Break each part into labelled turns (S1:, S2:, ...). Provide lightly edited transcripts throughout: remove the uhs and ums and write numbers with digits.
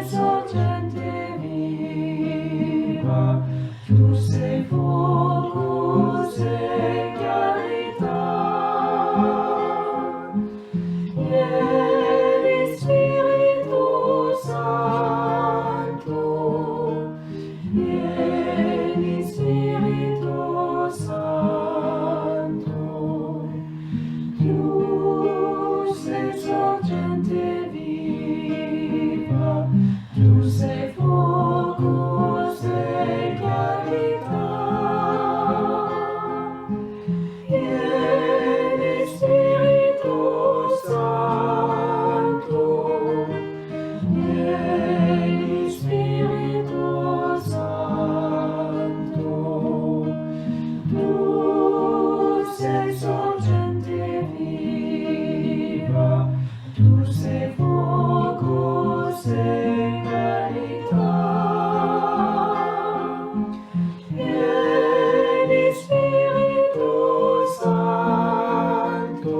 S1: sorgente viva, tu sei fuoco, sei carità. Vieni Spirito Santo, vieni Spirito Santo, tu sei sorgente viva, tu sei fuoco, sei carità. Vieni Spirito Santo, vieni Spirito Santo, tu sei sorgente viva, tu sei fuoco, sei carità. Vieni Spirito Santo,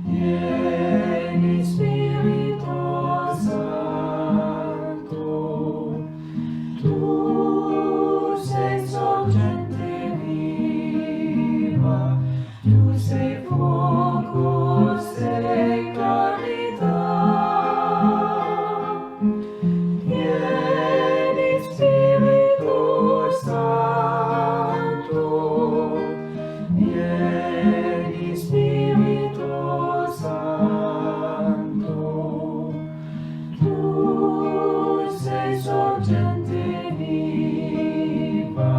S1: vieni Spirito Santo, tu sei sorgente viva, tu sei fuoco, sei carità. Vieni Spirito Santo, vieni Spirito Santo, tu sei sorgente viva,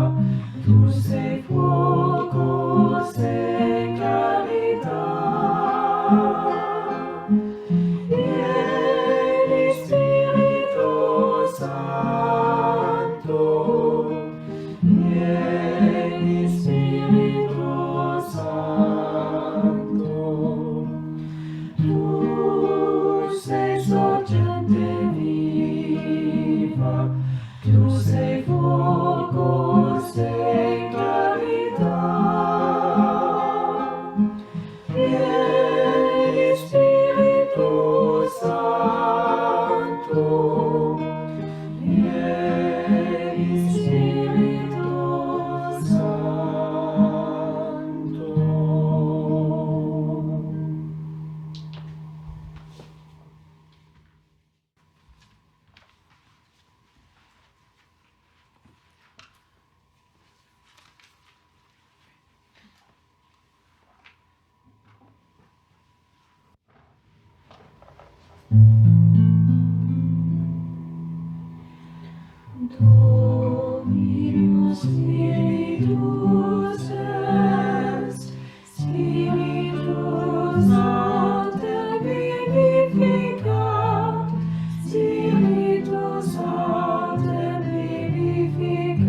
S1: tu sei fuoco, sei carità. Vieni Spirito Santo, vieni Spirito Santo, tu sei sorgente viva, tu sei fuoco, sei carità. Vieni Spirito Santo, vieni Spirito Santo. Dominus Spiritus est, Spiritus autem vivificat, Spiritus autem vivificat.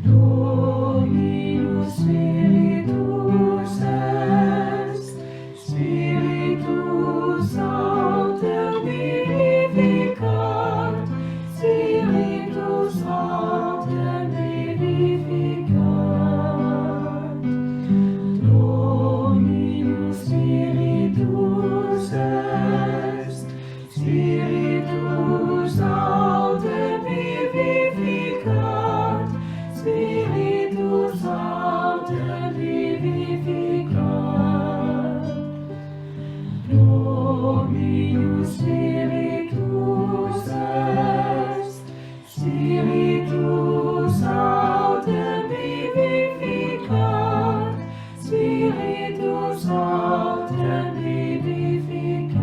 S1: Dominus Spiritus est, Spiritus autem vivificat, Spiritus autem vivificat. Dominus Spiritus est, Spiritus autem vivificat, Spiritus autem vivificat. Dominus Spiritus est, Spiritus autem vivificat, Spiritus autem vivificat.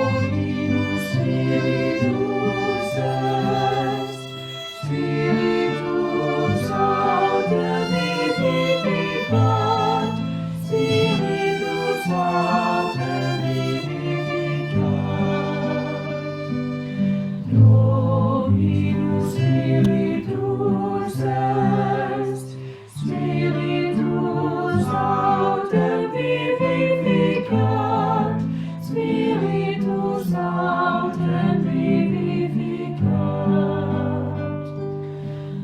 S1: Dominus Spiritus est, Spiritus autem vivificat, Spiritus autem vivificat. Dominus Spiritus est, Spiritus autem vivificat, Spiritus autem vivificat.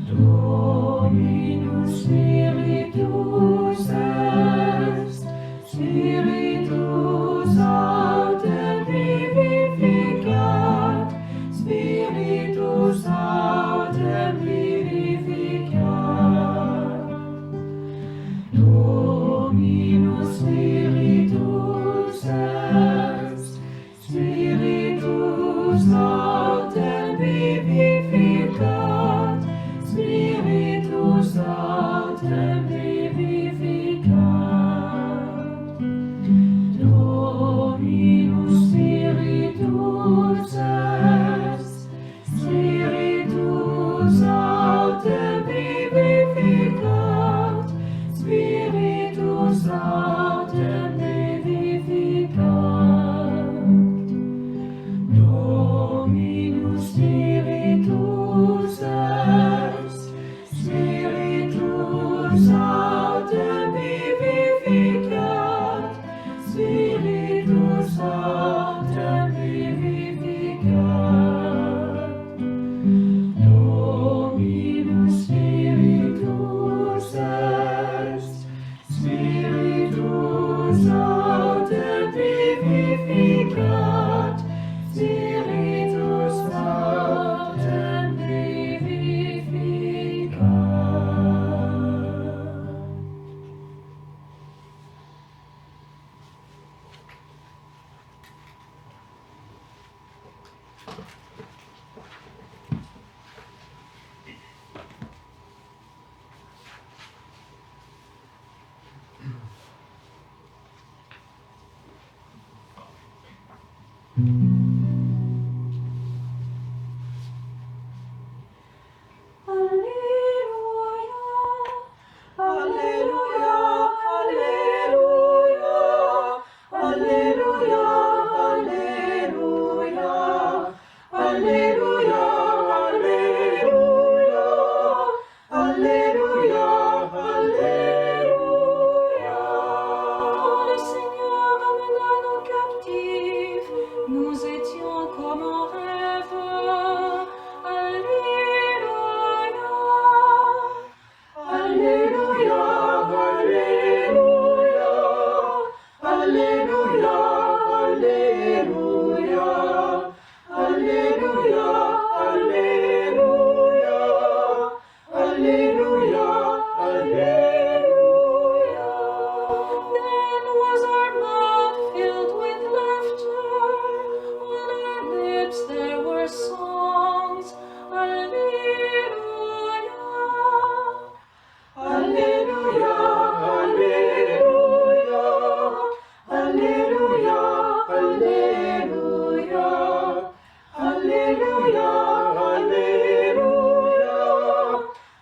S1: Dominus Spiritus est, Spiritus Spiritus autem vivificat. Nous étions comme en rêve. Alléluia. Alléluia. Alléluia. Alléluia. Alléluia. Alléluia. Alléluia. Alléluia. Alléluia. Then was our mouth filled with laughter. On our lips there were songs. Alleluia. Alleluia. Alleluia. Alleluia. Alleluia. Alleluia. Alleluia.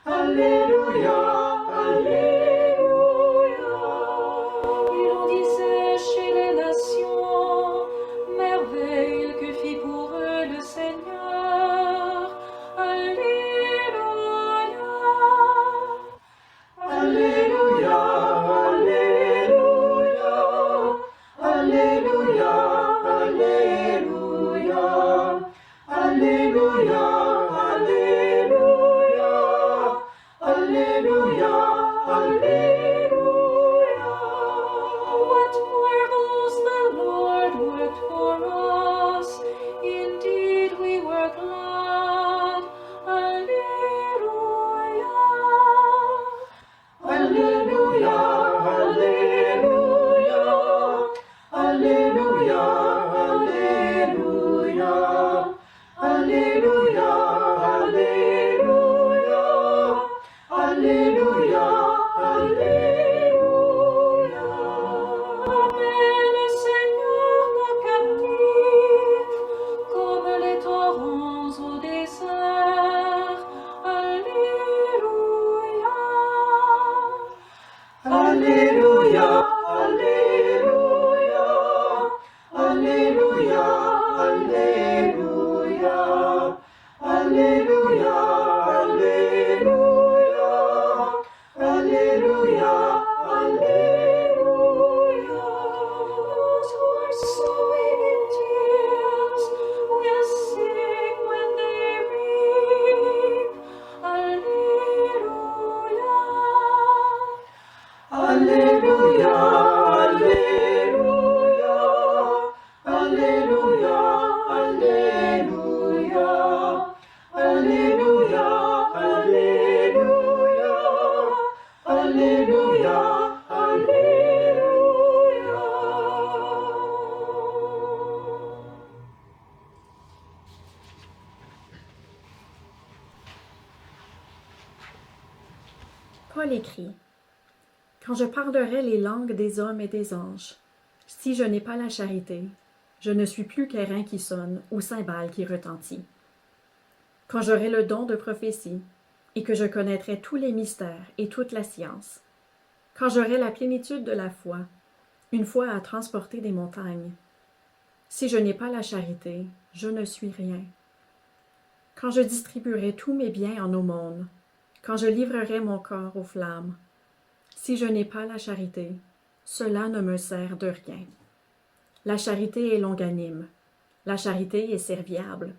S1: Alleluia. Alléluia. Et l'on disait chez les nations, merveille que fit pour eux le Seigneur. Alléluia. Alléluia. Alléluia. Alléluia. Alléluia. Alléluia. Alléluia. Alléluia. What marvels the Lord worked for us. Indeed we were glad. Alleluia. Alleluia. Alleluia. Alleluia. Alleluia. Alleluia. Alléluia. Alléluia. Mais le Seigneur nous captive comme les torrents au désert. Alléluia. Alléluia. Alléluia. Alléluia. Alléluia. Alléluia. Alléluia. Alléluia. Those who are sowing in tears will sing when they reap. Alléluia. Alléluia. Alléluia. Alléluia. Alléluia. Alléluia. Alléluia. Alléluia.
S2: Paul écrit: Quand je parlerai les langues des hommes et des anges, si je n'ai pas la charité, je ne suis plus qu'airain qui sonne ou cymbale qui retentit. Quand j'aurai le don de prophétie, et que je connaîtrai tous les mystères et toute la science, quand j'aurai la plénitude de la foi, une foi à transporter des montagnes, si je n'ai pas la charité, je ne suis rien. Quand je distribuerai tous mes biens en aumône, quand je livrerai mon corps aux flammes, si je n'ai pas la charité, cela ne me sert de rien. La charité est longanime, la charité est serviable,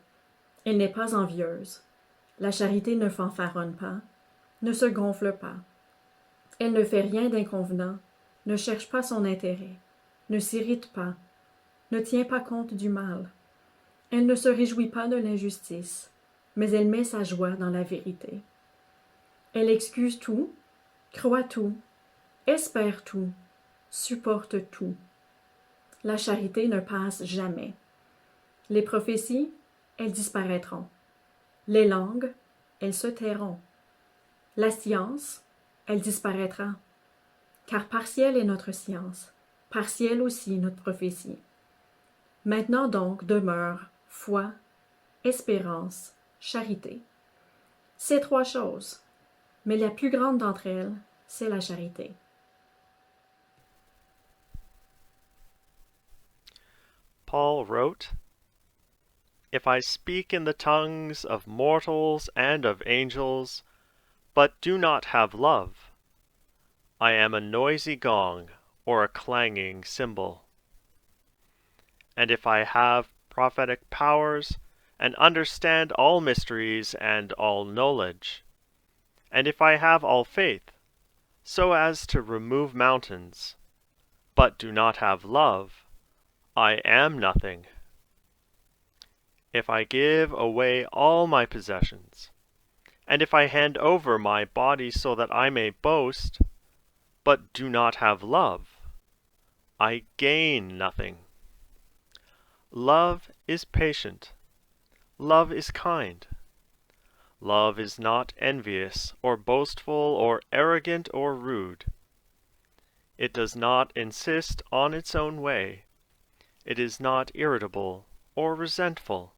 S2: elle n'est pas envieuse, la charité ne fanfaronne pas, ne se gonfle pas, elle ne fait rien d'inconvenant, ne cherche pas son intérêt, ne s'irrite pas, ne tient pas compte du mal. Elle ne se réjouit pas de l'injustice, mais elle met sa joie dans la vérité. Elle excuse tout, croit tout, espère tout, supporte tout. La charité ne passe jamais. Les prophéties, elles disparaîtront. Les langues, elles se tairont. La science, elle disparaîtra. Car partielle est notre science, partielle aussi notre prophétie. Maintenant donc demeurent foi, espérance, charité. Ces trois choses, mais la plus grande d'entre elles, c'est la charité.
S3: Paul wrote, "If I speak in the tongues of mortals and of angels, but do not have love, I am a noisy gong or a clanging cymbal. And if I have prophetic powers, and understand all mysteries and all knowledge, and if I have all faith, so as to remove mountains, but do not have love, I am nothing. If I give away all my possessions, and if I hand over my body so that I may boast, but do not have love, I gain nothing. Love is patient. Love is kind. Love is not envious, or boastful, or arrogant, or rude. It does not insist on its own way. It is not irritable or resentful.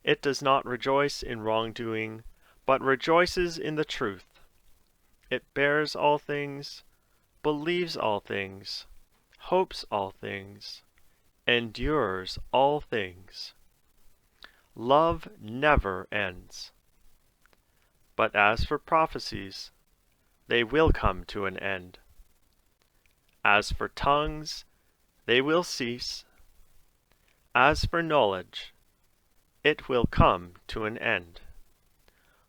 S3: It does not rejoice in wrongdoing, but rejoices in the truth. It bears all things, believes all things, hopes all things, endures all things. Love never ends. But as for prophecies, they will come to an end. As for tongues, they will cease. As for knowledge, it will come to an end.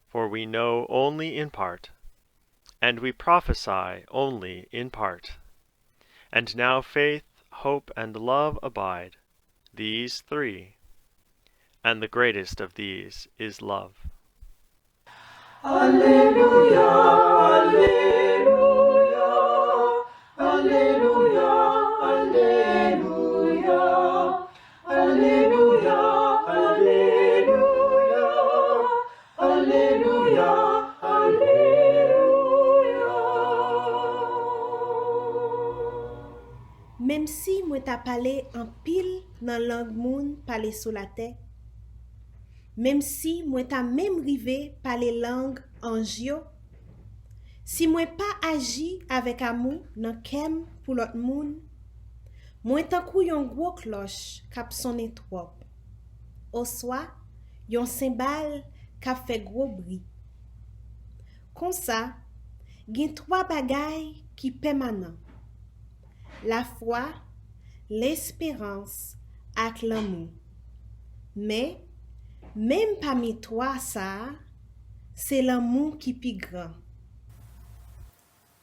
S3: For we know only in part, and we prophesy only in part. And now faith, hope, and love abide, these three, and the greatest of these is love.
S1: Alleluia, Alleluia, Alleluia, Alleluia, Alleluia, Alleluia, Alleluia, Alleluia.
S4: Même si moi t'a parlé en pile dans langue moun parler sous la terre, même si moi t'a même rivé parler langue angio, si moi pas agi avec amour dans kem pour l'autre moun, moi tant kou yon gros cloche k'ap sonné trop. Au soir, yon cymbale k'ap fait gros bruit. Comme ça, gen trois bagailles qui permanent. La foi, l'espérance ak l'amour. Mais, même parmi trois ça, c'est l'amour qui pi grand.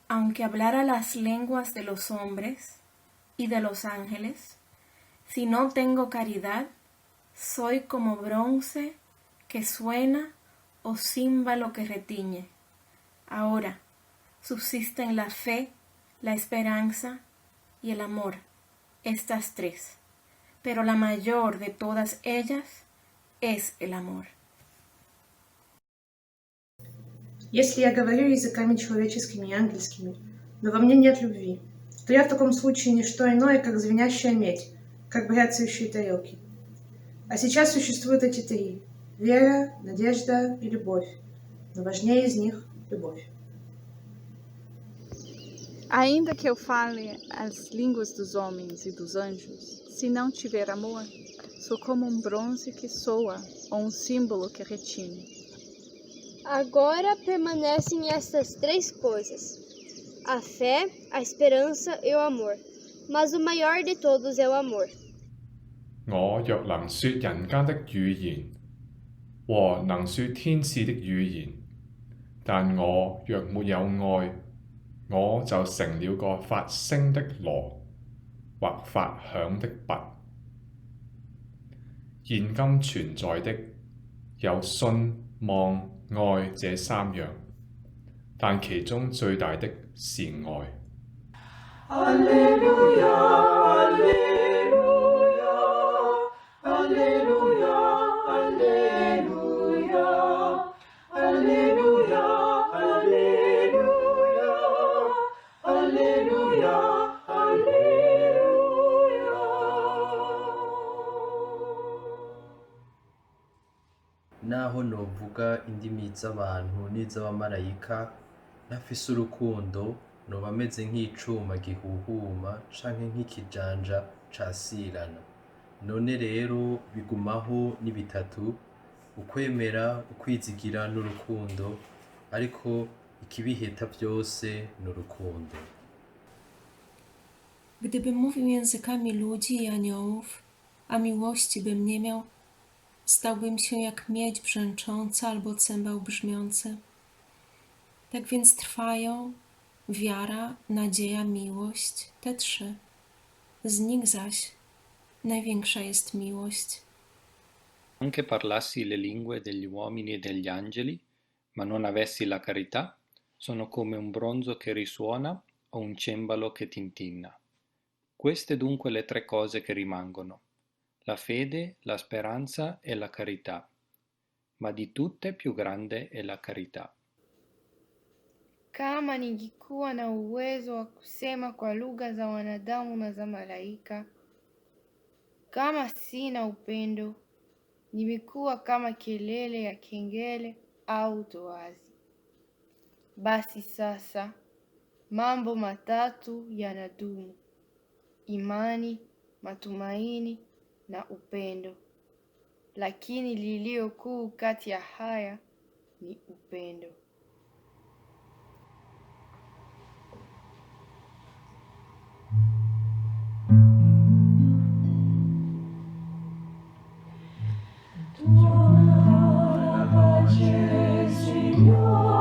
S5: Aunque hablara las lenguas de los hombres y de los ángeles, si no tengo caridad, soy como bronce que suena o címbalo que retiñe. Ahora, subsisten la fe, la esperanza y el amor, estas tres, pero la mayor de todas ellas es el amor.
S6: Если я говорю языками человеческими и ангельскими, но во мне нет любви, то я в таком случае не что иное, как звенящая медь, как бряцающие тарелки. А сейчас существуют эти три – вера, надежда и любовь, но важнее из них – любовь.
S7: Ainda que eu fale as línguas dos homens e dos anjos, se não tiver amor, sou como bronze que soa ou símbolo que retine.
S8: Agora permanecem estas três coisas: a fé, a esperança e o amor. Mas o maior de todos é o amor.
S9: 我若能說人間的語言，和能說天使的語言，但我若沒有愛，我就成了個發聲的鑼，或發響的鈸。現今存在的有信、望、愛這三樣，但其中最大的是愛。
S10: naho novuga indimi z'abantu n'iz'abamarayika ntafise urukundo noba meze nk'icuma gihuhuma canke nk'ikijanja casirana. None rero bigumaho ni bitatu: ukwemera, ukwizigira n'urukundo, ariko ikibiheta byose ni urukundo.
S5: Gdybym mówił językami ludzi i aniołów, a miłości bym nie miał, stałbym się jak miedź brzęcząca albo cymbał brzmiący. Tak więc trwają wiara, nadzieja, miłość, te trzy. Z nich zaś największa jest miłość.
S11: Anche parlassi le lingue degli uomini e degli angeli, ma non avessi la carità, sono come un bronzo che risuona o un cembalo che tintinna. Queste dunque le tre cose che rimangono: la fede, la speranza e la carità, ma di tutte più grande è la carità.
S12: Kama ningekuwa na uwezo wa kusema kwa lugha za wanadamu na za malaika, kama sina upendo, nimekuwa kama kelele ya kengele au toazi. Basi sasa mambo matatu yanadumu: imani, matumaini na upendo. Lakini lililo kuu kati ya haya ni upendo.
S1: Signore,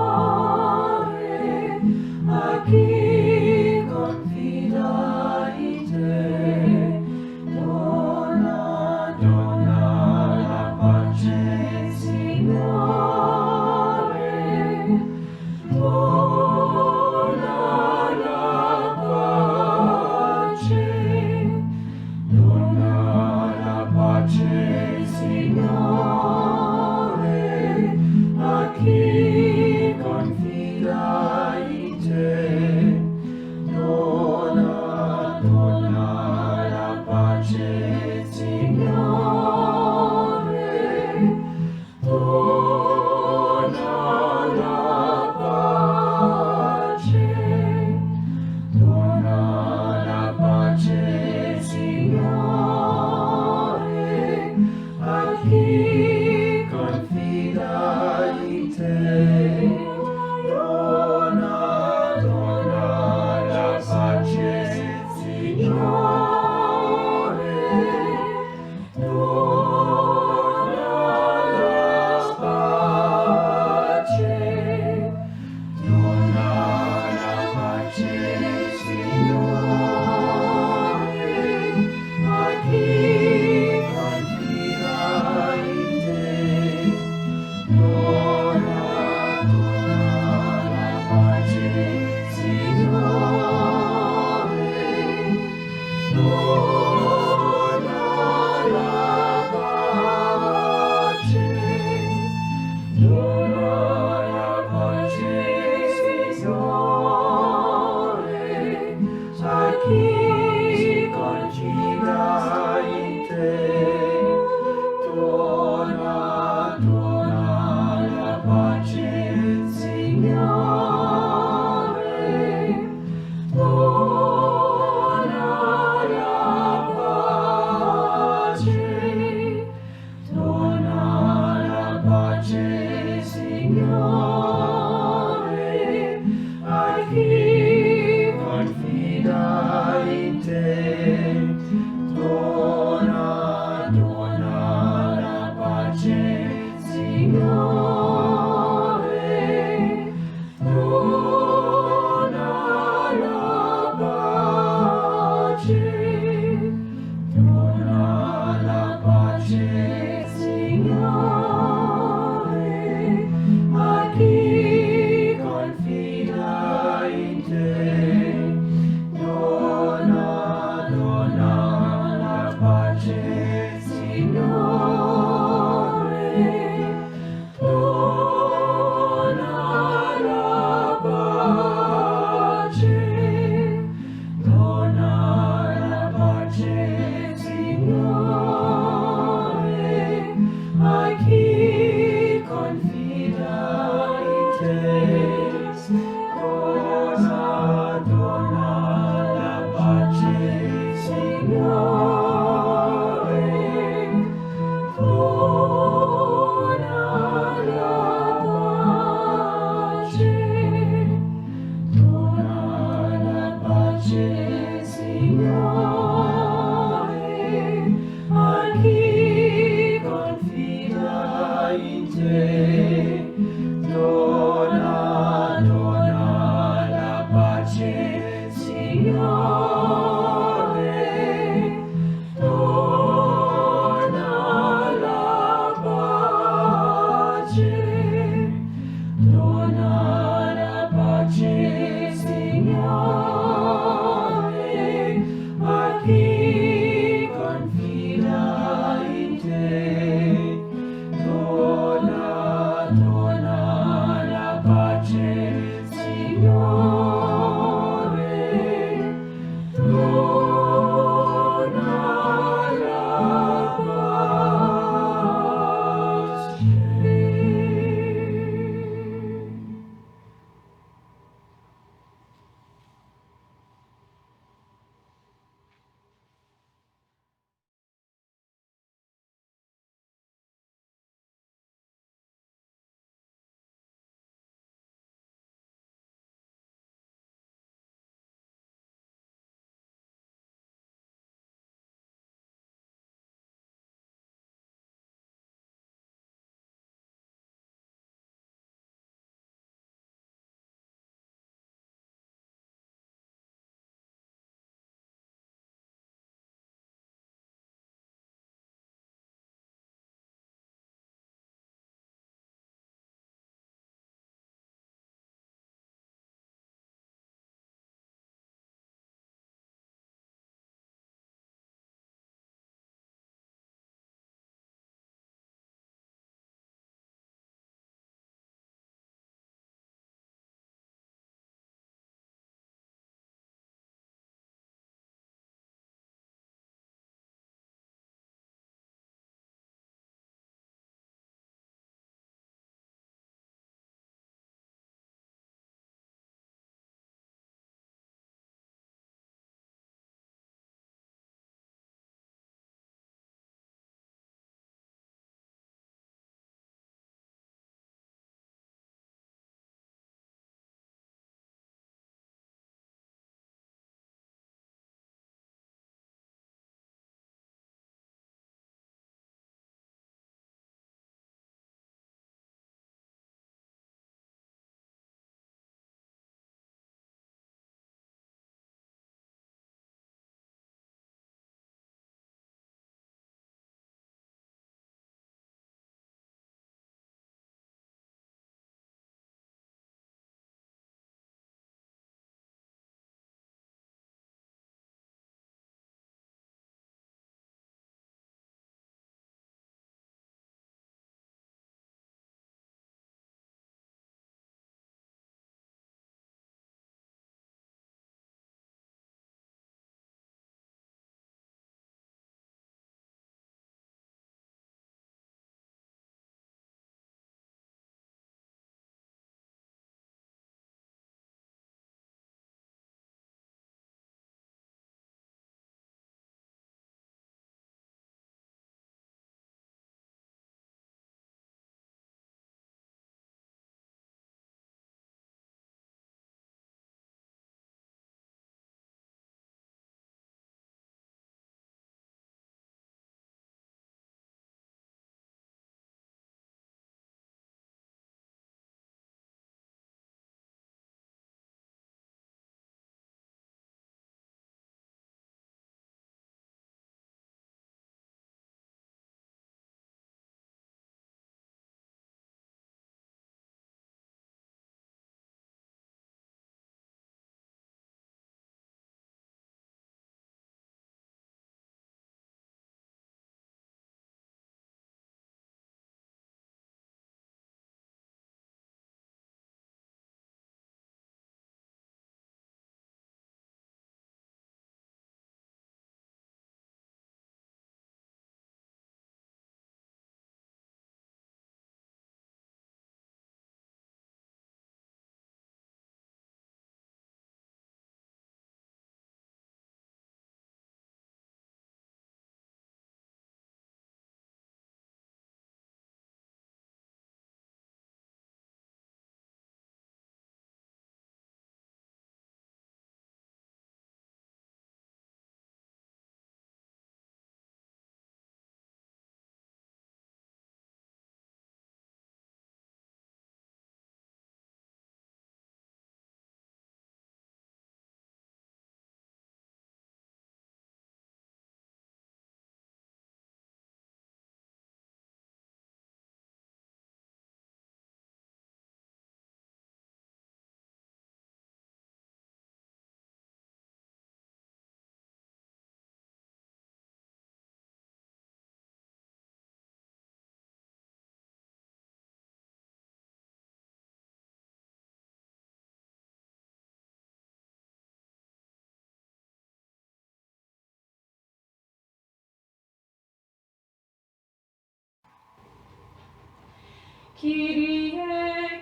S1: Kyrie,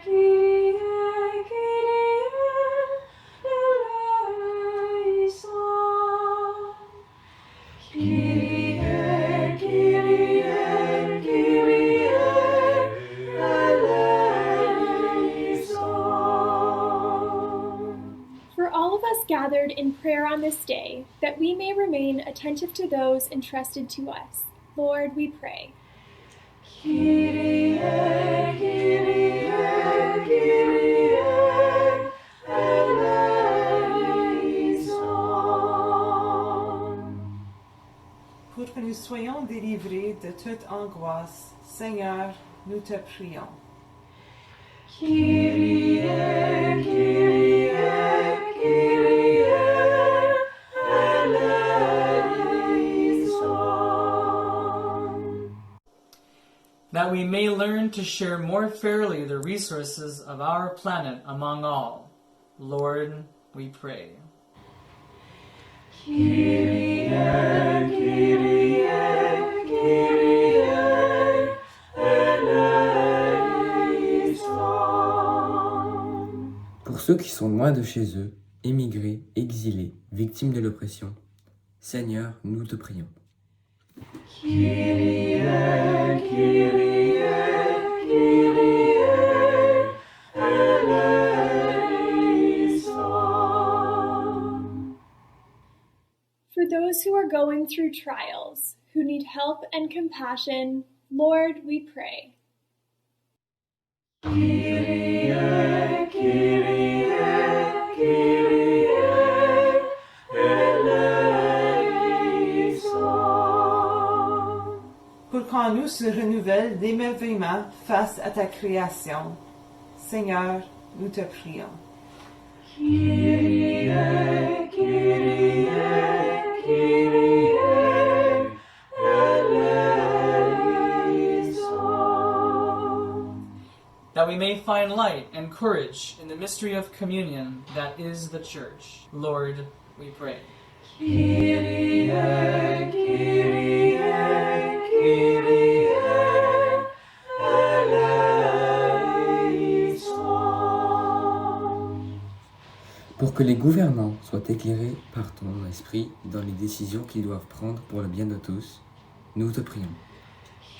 S1: Kyrie, Kyrie, eleison. Kyrie, Kyrie, Kyrie, eleison.
S13: For all of us gathered in prayer on this day, that we may remain attentive to those entrusted to us, Lord, we pray.
S1: Kyrie, Kyrie, Kyrie, eleison.
S14: Pour que nous soyons délivrés de toute angoisse, Seigneur, nous te prions.
S1: Kyrie, Kyrie, Kyrie, eleison.
S15: That we may learn to share more fairly the resources of our planet among all. Lord, we pray.
S1: Kyrie, Kyrie, Kyrie, eleison.
S16: Pour ceux qui sont loin de chez eux, émigrés, exilés, victimes de l'oppression, Seigneur, nous te prions.
S1: Kyrie, Kyrie, Kyrie, eleison.
S13: For those who are going through trials, who need help and compassion, Lord, we pray.
S1: Kyrie, Kyrie, Kyrie, eleison.
S14: Pour qu'on nous se renouvelle d'émerveillement face à ta création, Seigneur, nous te prions.
S1: Kyrie, Kyrie, Kyrie, eleison.
S15: That we may find light and courage in the mystery of communion that is the Church. Lord, we pray.
S1: Kyrie, Kyrie, Kyrie, eleison.
S16: Pour que les gouvernants soient éclairés par ton esprit dans les décisions qu'ils doivent prendre pour le bien de tous, nous te prions.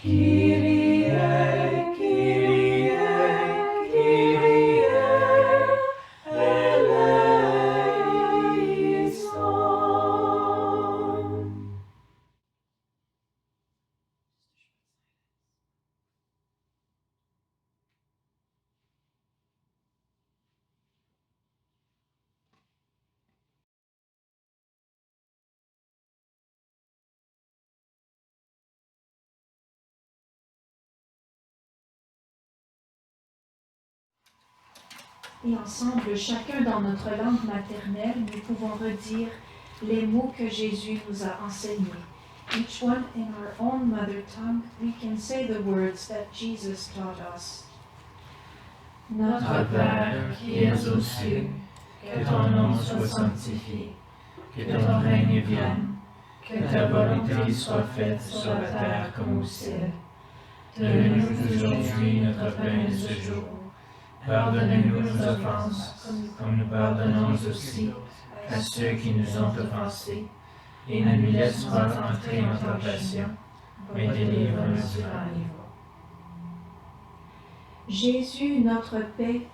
S1: Kyrie, Kyrie, Kyrie, eleison.
S2: Et ensemble, chacun dans notre langue maternelle, nous pouvons redire les mots que Jésus nous a enseignés. Each one in our own mother tongue, we can say the words that Jesus taught us.
S1: Notre Père qui es aux cieux, que ton nom soit sanctifié, que ton règne vienne, que ta volonté soit faite sur la terre comme au ciel. Donne-nous aujourd'hui notre pain de ce jour. Pardonne-nous nos offenses, comme nous pardonnons aussi à ceux qui nous ont offensés. Et ne nous laisse pas entrer en tentation, mais délivre-nous du mal.
S2: Jésus, notre paix,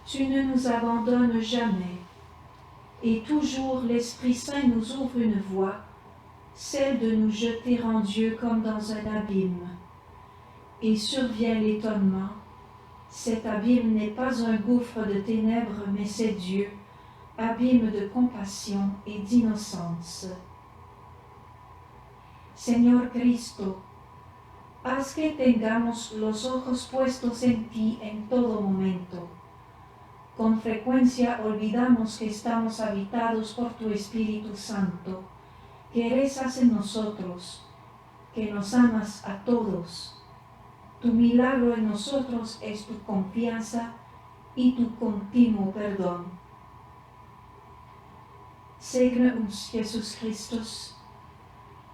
S2: tu ne nous abandonnes jamais, et toujours l'Esprit Saint nous ouvre une voie, celle de nous jeter en Dieu comme dans un abîme. Et survient l'étonnement. Cet abîme n'est pas un gouffre de ténèbres, mais c'est Dieu, abîme de compassion et d'innocence. Señor Cristo, haz que tengamos los ojos puestos en ti en todo momento. Con frecuencia olvidamos que estamos habitados por tu Espíritu Santo, que rezas en nosotros, que nos amas a todos. Tu milagro en nosotros es tu confianza y tu continuo perdón. Segne uns, Jesus Christus.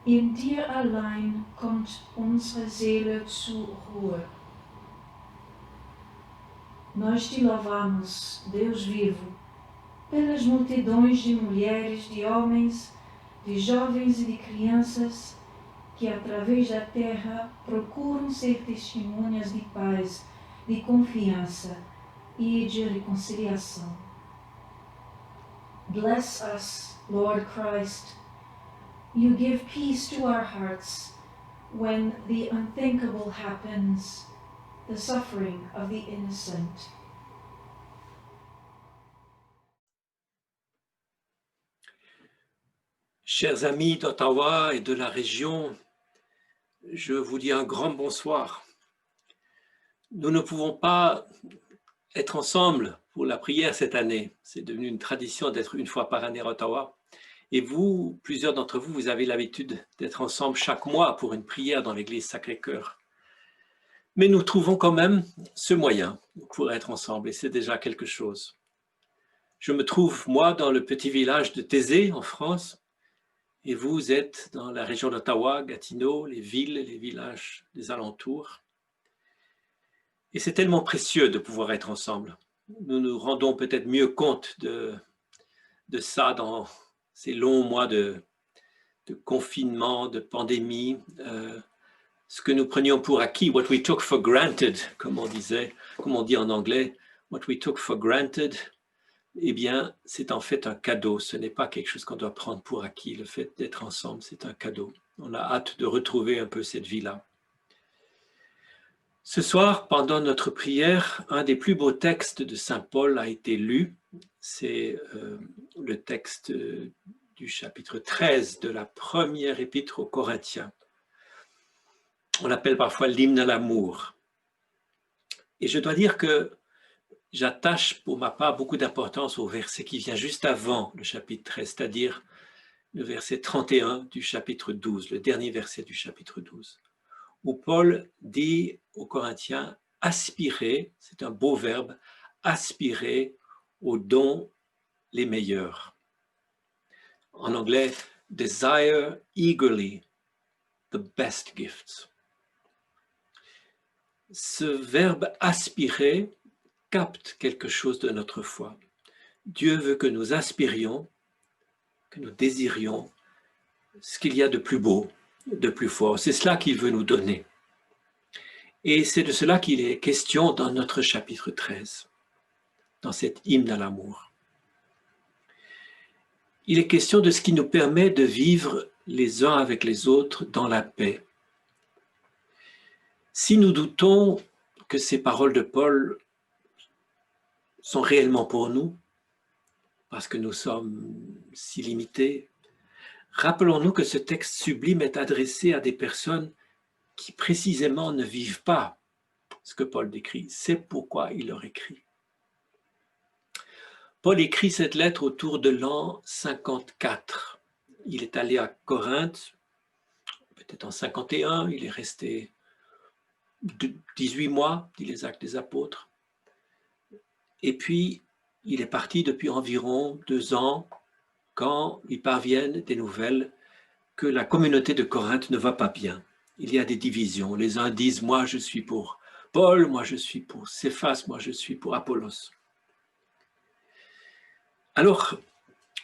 S2: In dir allein kommt unsere Seele zur Ruhe.
S17: Nós te louvamos, Deus vivo, pelas multidões de mulheres, de homens, de jovens e de crianças que, através da terra, procuram ser testemunhas de paz, de confiança e de reconciliação. Bless us, Lord Christ. You give peace to our hearts when the unthinkable happens, the suffering of the innocent.
S18: Chers amis d'Ottawa et de la région, je vous dis un grand bonsoir. Nous ne pouvons pas être ensemble pour la prière cette année. C'est devenu une tradition d'être une fois par année à Ottawa. Et vous, plusieurs d'entre vous, vous avez l'habitude d'être ensemble chaque mois pour une prière dans l'église Sacré-Cœur. Mais nous trouvons quand même ce moyen pour être ensemble et c'est déjà quelque chose. Je me trouve, moi, dans le petit village de Thésée, en France, et vous êtes dans la région d'Ottawa, Gatineau, les villes, les villages des alentours. Et c'est tellement précieux de pouvoir être ensemble. Nous nous rendons peut-être mieux compte de ça dans ces longs mois de confinement, de pandémie, ce que nous prenions pour acquis, what we took for granted, comme on dit en anglais, what we took for granted, eh bien, c'est en fait un cadeau. Ce n'est pas quelque chose qu'on doit prendre pour acquis. Le fait d'être ensemble, c'est un cadeau. On a hâte de retrouver un peu cette vie-là. Ce soir, pendant notre prière, un des plus beaux textes de Saint Paul a été lu. C'est le texte du chapitre 13 de la première épître aux Corinthiens. On l'appelle parfois l'hymne à l'amour. Et je dois dire que j'attache pour ma part beaucoup d'importance au verset qui vient juste avant le chapitre 13, c'est-à-dire le verset 31 du chapitre 12, le dernier verset du chapitre 12, où Paul dit aux Corinthiens « aspirer », c'est un beau verbe, « aspirer aux dons les meilleurs ». En anglais, « desire eagerly the best gifts ». Ce verbe « aspirer » capte quelque chose de notre foi. Dieu veut que nous aspirions, que nous désirions ce qu'il y a de plus beau, de plus fort. C'est cela qu'il veut nous donner. Et c'est de cela qu'il est question dans notre chapitre 13, dans cet hymne à l'amour. Il est question de ce qui nous permet de vivre les uns avec les autres dans la paix. Si nous doutons que ces paroles de Paul sont réellement pour nous, parce que nous sommes si limités, rappelons-nous que ce texte sublime est adressé à des personnes qui précisément ne vivent pas ce que Paul décrit. C'est pourquoi il leur écrit. Paul écrit cette lettre autour de l'an 54. Il est allé à Corinthe, peut-être en 51, il est resté 18 mois, dit les Actes des Apôtres. Et puis, il est parti depuis environ 2 ans quand il parviennent des nouvelles que la communauté de Corinthe ne va pas bien. Il y a des divisions. Les uns disent « moi je suis pour Paul, moi je suis pour Céphas, moi je suis pour Apollos ». Alors,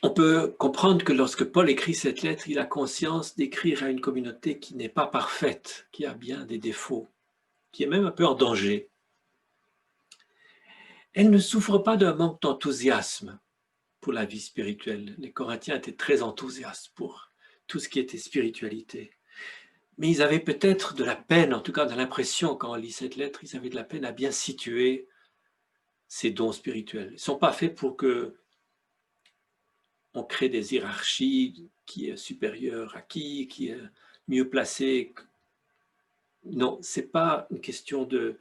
S18: on peut comprendre que lorsque Paul écrit cette lettre, il a conscience d'écrire à une communauté qui n'est pas parfaite, qui a bien des défauts, qui est même un peu en danger. Elle ne souffre pas d'un manque d'enthousiasme pour la vie spirituelle. Les Corinthiens étaient très enthousiastes pour tout ce qui était spiritualité. Mais ils avaient peut-être de la peine, en tout cas dans l'impression quand on lit cette lettre, ils avaient de la peine à bien situer ces dons spirituels. Ils ne sont pas faits pour que on crée des hiérarchies, qui est supérieur à qui est mieux placé. Non, ce n'est pas une question de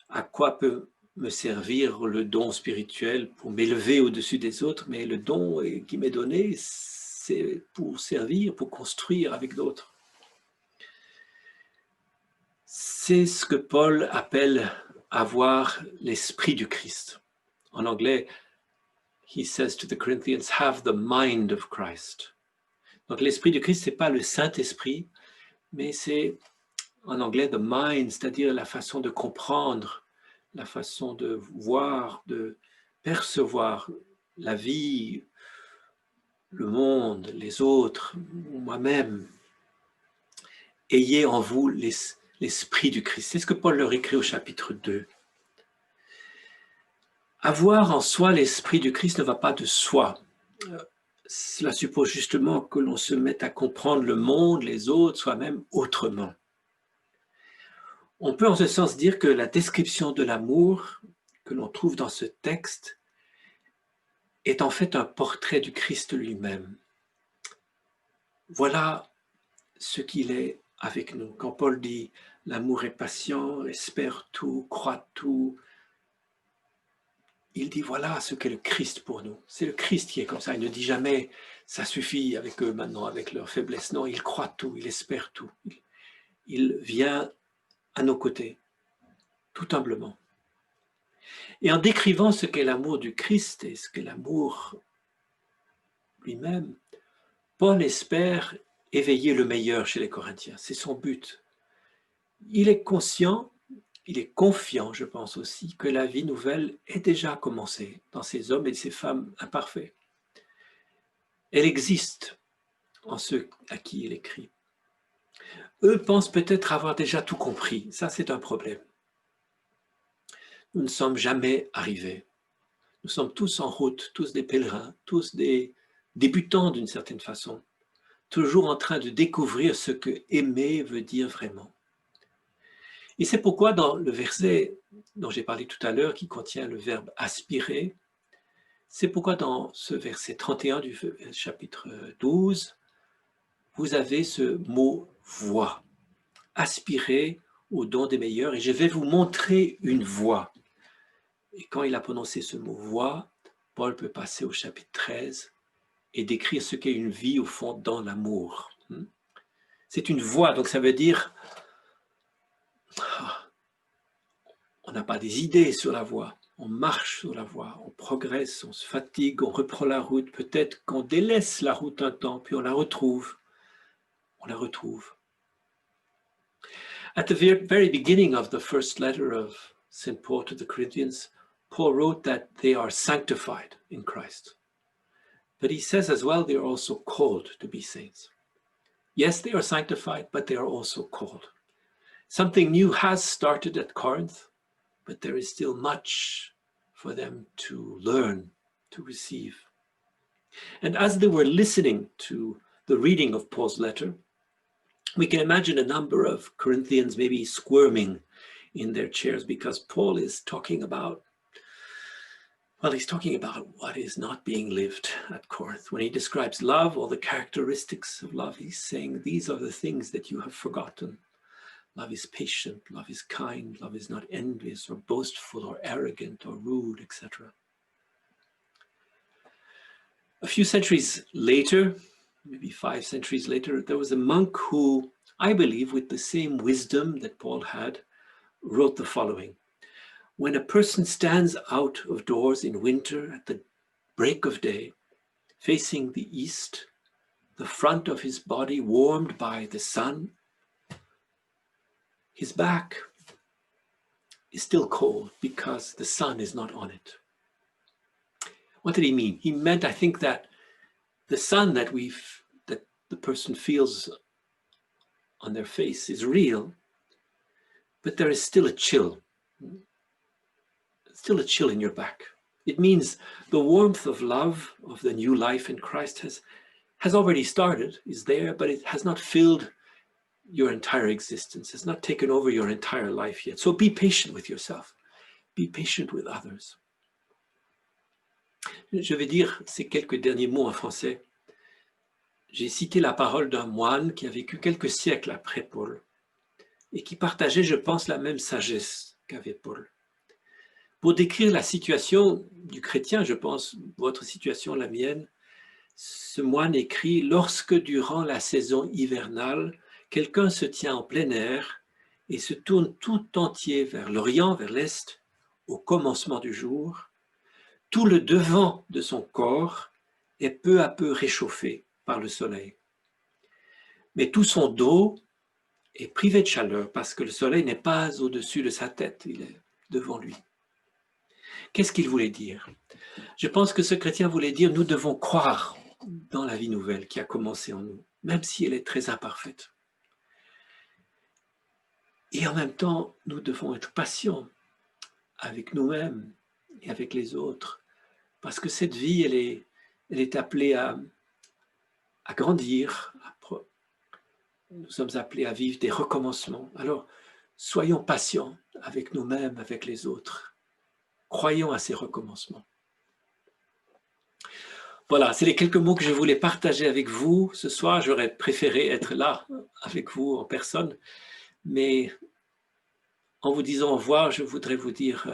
S18: à quoi peut me servir le don spirituel pour m'élever au-dessus des autres, mais le don qui m'est donné, c'est pour servir, pour construire avec d'autres. C'est ce que Paul appelle avoir l'esprit du Christ. En anglais, he says to the Corinthians, have the mind of Christ. Donc l'esprit du Christ, ce n'est pas le Saint-Esprit, mais c'est en anglais the mind, c'est-à-dire la façon de comprendre la façon de voir, de percevoir la vie, le monde, les autres, moi-même. Ayez en vous l'esprit du Christ. C'est ce que Paul leur écrit au chapitre 2. Avoir en soi l'esprit du Christ ne va pas de soi. Cela suppose justement que l'on se mette à comprendre le monde, les autres, soi-même autrement. On peut en ce sens dire que la description de l'amour que l'on trouve dans ce texte est en fait un portrait du Christ lui-même. Voilà ce qu'il est avec nous. Quand Paul dit « l'amour est patient, espère tout, croit tout », il dit voilà ce qu'est le Christ pour nous. C'est le Christ qui est comme ça. Il ne dit jamais ça suffit avec eux maintenant, avec leur faiblesse. Non, il croit tout, il espère tout. Il vient à nos côtés, tout humblement. Et en décrivant ce qu'est l'amour du Christ et ce qu'est l'amour lui-même, Paul espère éveiller le meilleur chez les Corinthiens. C'est son but. Il est conscient, il est confiant, je pense aussi, que la vie nouvelle est déjà commencée dans ces hommes et ces femmes imparfaits. Elle existe en ceux à qui il écrit. Eux pensent peut-être avoir déjà tout compris. Ça, c'est un problème. Nous ne sommes jamais arrivés. Nous sommes tous en route, tous des pèlerins, tous des débutants d'une certaine façon, toujours en train de découvrir ce que aimer veut dire vraiment. Et c'est pourquoi dans le verset dont j'ai parlé tout à l'heure, qui contient le verbe aspirer, c'est pourquoi dans ce verset 31 du chapitre 12, vous avez ce mot « voie ». Aspirer au don des meilleurs, et je vais vous montrer une voie. Et quand il a prononcé ce mot « voie », Paul peut passer au chapitre 13 et décrire ce qu'est une vie au fond dans l'amour. C'est une voie, donc ça veut dire on n'a pas des idées sur la voie, on marche sur la voie, on progresse, on se fatigue, on reprend la route, peut-être qu'on délaisse la route un temps, puis on la retrouve. On la retrouve. At the very beginning of the first letter of St. Paul to the Corinthians, Paul wrote that they are sanctified in Christ. But he says as well, they are also called to be saints. Yes, they are sanctified, but they are also called. Something new has started at Corinth, but there is still much for them to learn, to receive. And as they were listening to the reading of Paul's letter, we can imagine a number of Corinthians maybe squirming in their chairs because Paul is talking about, well, he's talking about what is not being lived at Corinth. When he describes love, all the characteristics of love, he's saying these are the things that you have forgotten. Love is patient, love is kind, love is not envious or boastful or arrogant or rude, etc. A few centuries later, maybe 5 centuries later, there was a monk who, I believe, with the same wisdom that Paul had, wrote the following. When a person stands out of doors in winter at the break of day, facing the east, the front of his body warmed by the sun, his back is still cold because the sun is not on it. What did he mean? He meant, I think, that the sun that the person feels on their face is real, but there is still a chill. Still a chill in your back. It means the warmth of love, of the new life in Christ has already started, is there, but it has not filled your entire existence, has not taken over your entire life yet. So be patient with yourself. Be patient with others. Je vais dire ces quelques derniers mots en français. J'ai cité la parole d'un moine qui a vécu quelques siècles après Paul et qui partageait, je pense, la même sagesse qu'avait Paul. Pour décrire la situation du chrétien, je pense, votre situation, la mienne, ce moine écrit « Lorsque durant la saison hivernale, quelqu'un se tient en plein air et se tourne tout entier vers l'Orient, vers l'Est, au commencement du jour, tout le devant de son corps est peu à peu réchauffé par le soleil. Mais tout son dos est privé de chaleur parce que le soleil n'est pas au-dessus de sa tête, il est devant lui. Qu'est-ce qu'il voulait dire? Je pense que ce chrétien voulait dire, nous devons croire dans la vie nouvelle qui a commencé en nous, même si elle est très imparfaite. Et en même temps, nous devons être patients avec nous-mêmes et avec les autres, parce que cette vie, elle est appelée à grandir. Nous sommes appelés à vivre des recommencements. Alors, soyons patients avec nous-mêmes, avec les autres. Croyons à ces recommencements. Voilà, c'est les quelques mots que je voulais partager avec vous. Ce soir, j'aurais préféré être là avec vous en personne, mais en vous disant au revoir, je voudrais vous dire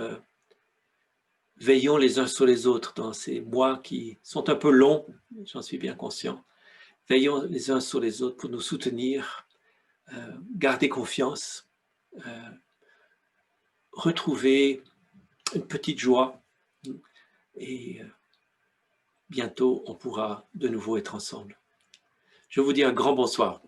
S18: veillons les uns sur les autres dans ces mois qui sont un peu longs, j'en suis bien conscient. Veillons les uns sur les autres pour nous soutenir, garder confiance, retrouver une petite joie et bientôt on pourra de nouveau être ensemble. Je vous dis un grand bonsoir.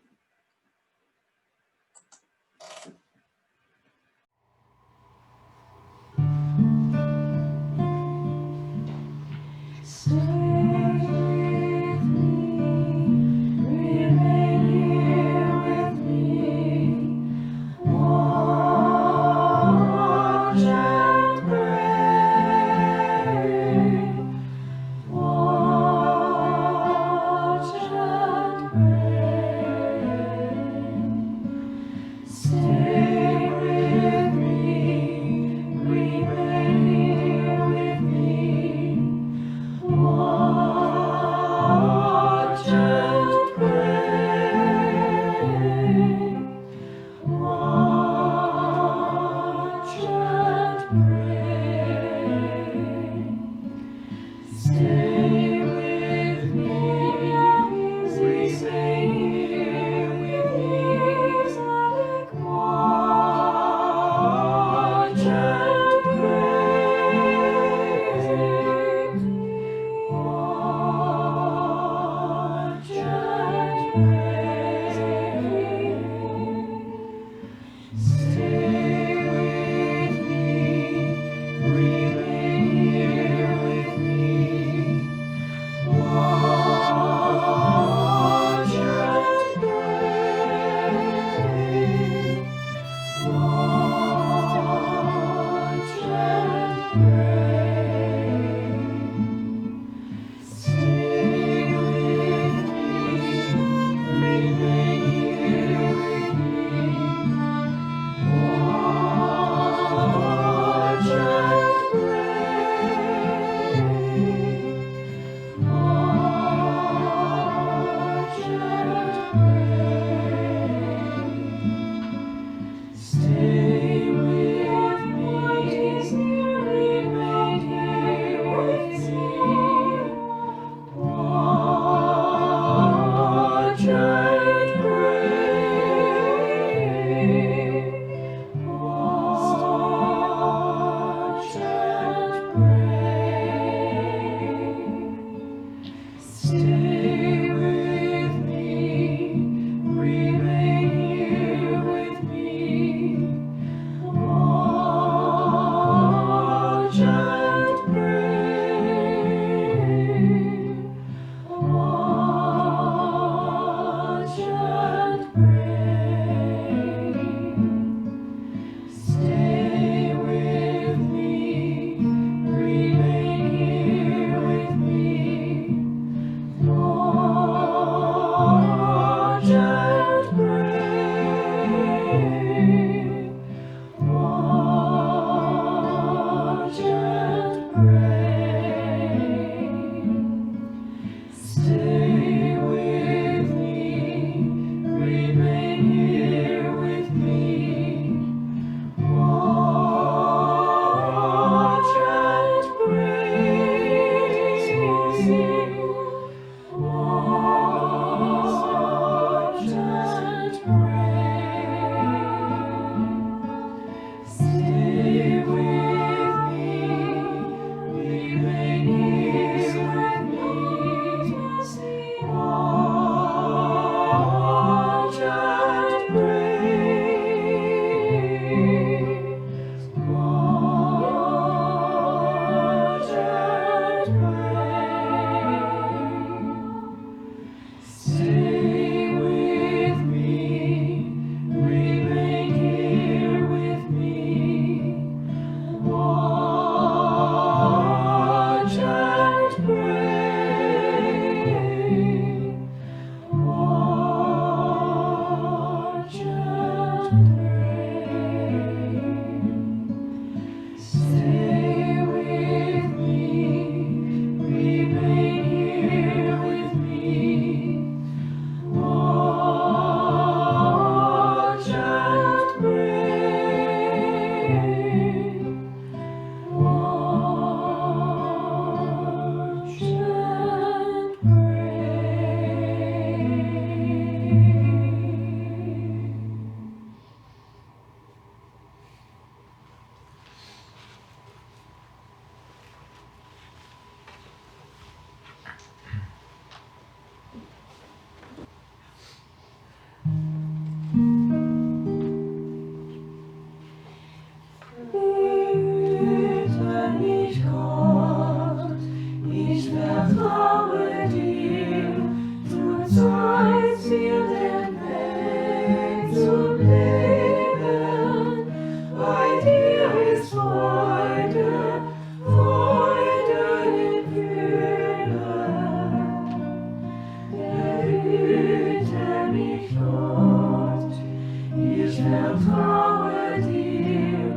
S17: vertraue dir,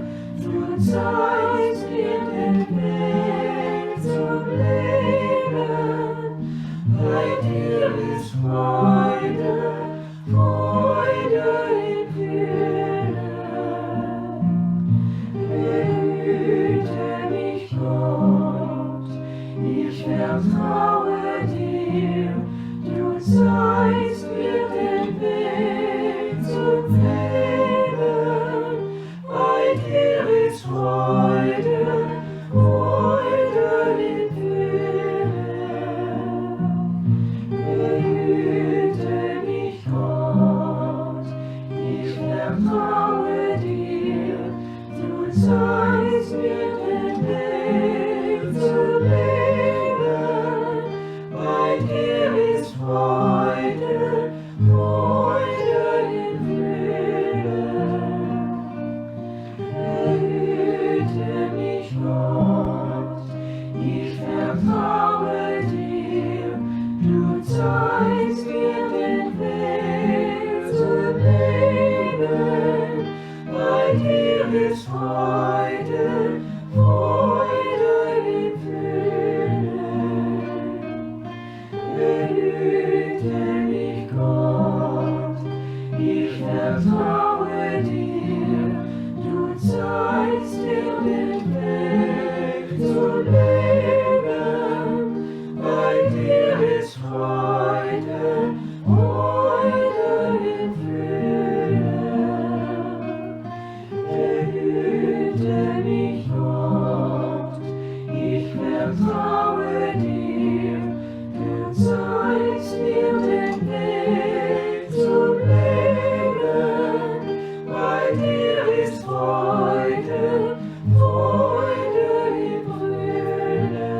S17: du zeigst mir den Weg zum Leben. Bei dir ist Freude, Freude in Fülle. Behüte mich Gott, ich vertraue dir, du zeigst mir den Weg zum Leben. Bei dir ist Freude, Freude in Fülle. Behüte mich Gott, ich vertraue dir, du zeigst mir den Weg zum Leben. Bei dir ist Freude, Freude in Fülle. Behüte mich Gott, ich vertraue dir, du zeigst mir den Weg zum Leben. Bei dir ist Freude, Freude in Fülle. Behüte mich Gott, ich vertraue dir, du zeigst mir den Weg zum Leben. Bei dir ist Freude, Freude in Fülle. Behüte mich Gott, ich vertraue dir, du zeigst mir den Weg zum Leben. Bei dir ist Freude, Freude in Fülle.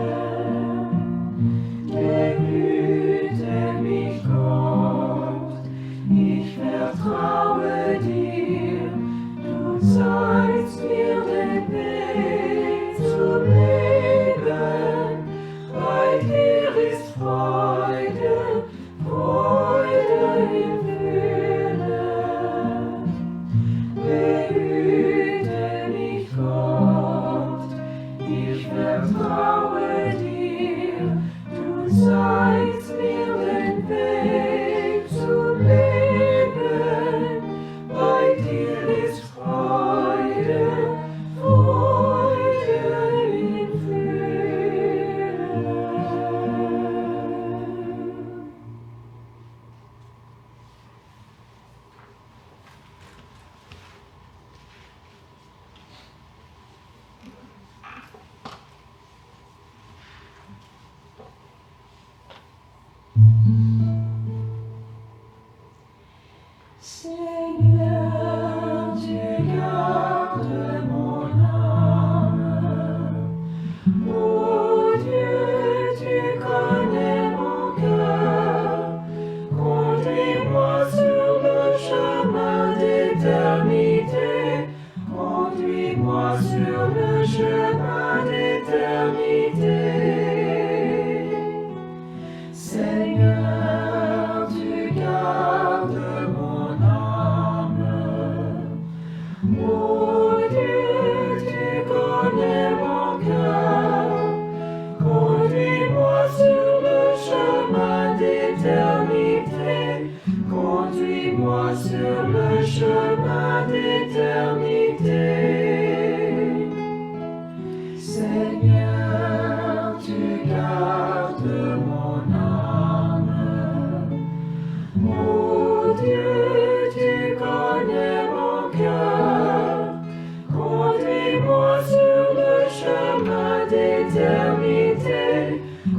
S17: Behüte mich Gott, ich vertraue dir, du zeigst mir den Weg zum Leben. Bei dir ist Freude, Freude in Fülle. Behüte mich Gott, ich vertraue dir, du zeigst mir den Weg zum Leben. Bei dir ist Freude, Freude in Fülle. Seigneur, tu gardes mon âme. Oh Dieu, tu connais mon cœur. Conduis-moi sur le chemin d'éternité. Conduis-moi sur le chemin d'éternité. Seigneur, tu gardes mon âme. Oh Dieu, tu connais mon cœur. Conduis-moi sur le chemin d'éternité. Conduis-moi sur le chemin d'éternité. Seigneur, tu gardes mon âme. Oh Dieu, tu connais mon cœur. Conduis-moi sur le chemin d'éternité.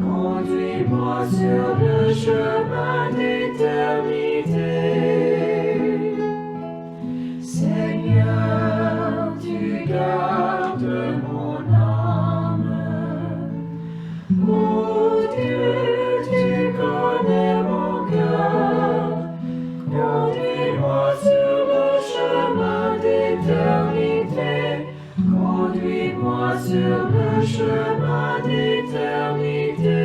S17: Conduis-moi sur le chemin d'éternité. Seigneur, tu gardes mon âme. Oh Dieu, tu connais mon cœur. Conduis-moi sur le chemin d'éternité. Conduis-moi sur le chemin d'éternité.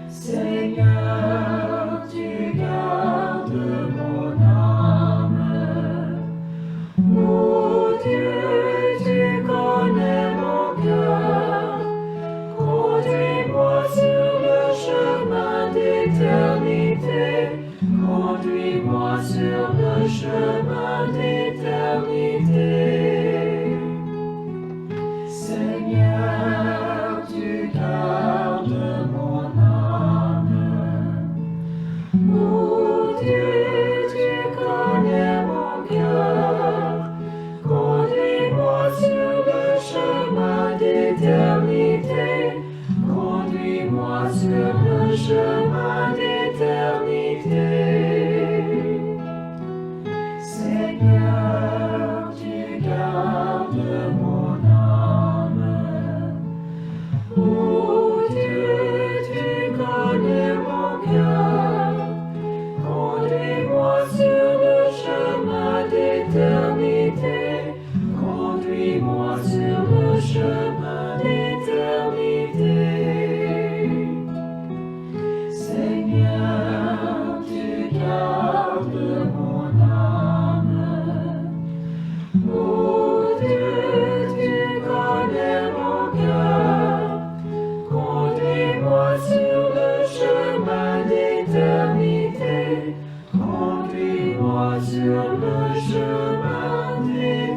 S17: Seigneur, tu gardes mon âme.
S1: sur le chemin d'éternité. Seigneur, tu gardes mon âme. Ô Dieu, tu connais mon cœur. Conduis-moi sur le chemin d'éternité. Conduis-moi sur le chemin d'éternité. Seigneur, tu gardes mon âme. Ô Dieu, tu connais mon cœur. Conduis-moi sur le chemin d'éternité. Conduis-moi sur le chemin d'éternité. Seigneur, tu gardes mon âme. Ô Dieu, tu connais mon cœur. Conduis-moi sur le chemin d'éternité. Conduis-moi sur le chemin d'éternité.